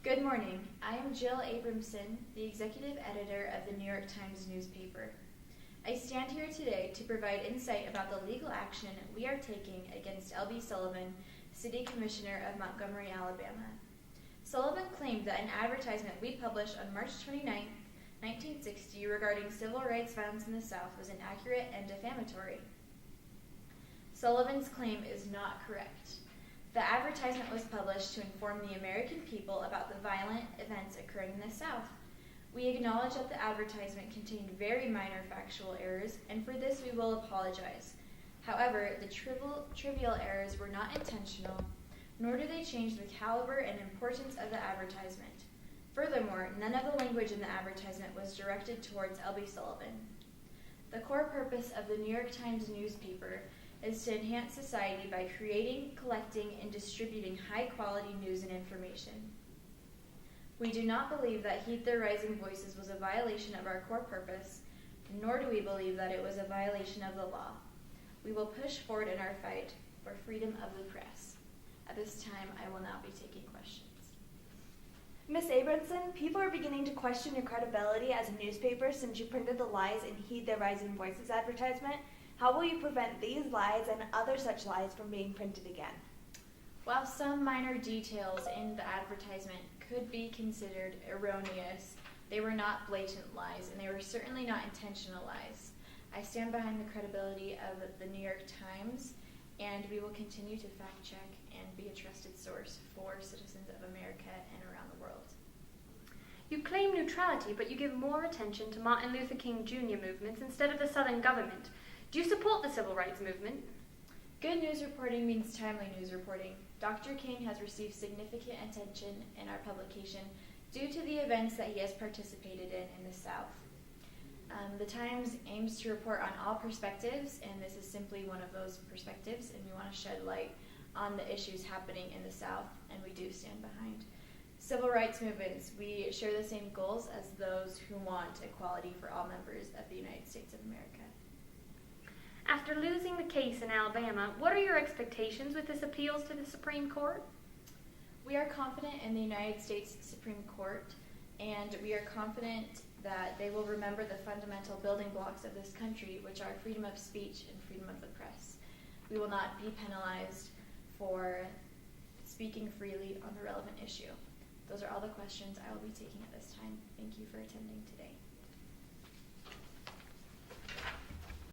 Good morning. I am Jill Abramson, the executive editor of the New York Times newspaper. I stand here today to provide insight about the legal action we are taking against L.B. Sullivan, City Commissioner of Montgomery, Alabama. Sullivan claimed that an advertisement we published on March 29, 1960 regarding civil rights violence in the South was inaccurate and defamatory. Sullivan's claim is not correct. The advertisement was published to inform the American people about the violent events occurring in the South. We acknowledge that the advertisement contained very minor factual errors, and for this we will apologize. However, the trivial errors were not intentional, nor do they change the caliber and importance of the advertisement. Furthermore, none of the language in the advertisement was directed towards L.B. Sullivan. The core purpose of the New York Times newspaper is to enhance society by creating, collecting, and distributing high-quality news and information. We do not believe that Heed Their Rising Voices was a violation of our core purpose, nor do we believe that it was a violation of the law. We will push forward in our fight for freedom of the press. At this time, I will now be taking questions. Ms. Abramson, people are beginning to question your credibility as a newspaper since you printed the lies in Heed Their Rising Voices advertisement. How will you prevent these lies and other such lies from being printed again? While some minor details in the advertisement could be considered erroneous, they were not blatant lies, and they were certainly not intentional lies. I stand behind the credibility of the New York Times, and we will continue to fact-check and be a trusted source for citizens of America and around the world. You claim neutrality, but you give more attention to Martin Luther King Jr. movements instead of the Southern government. Do you support the civil rights movement? Good news reporting means timely news reporting. Dr. King has received significant attention in our publication due to the events that he has participated in the South. The Times aims to report on all perspectives, and this is simply one of those perspectives, and we want to shed light on the issues happening in the South, and we do stand behind civil rights movements. We share the same goals as those who want equality for all members of the United States of America. After losing the case in Alabama, what are your expectations with this appeals to the Supreme Court? We are confident in the United States Supreme Court, and we are confident that they will remember the fundamental building blocks of this country, which are freedom of speech and freedom of the press. We will not be penalized for speaking freely on the relevant issue. Those are all the questions I will be taking at this time. Thank you for attending today.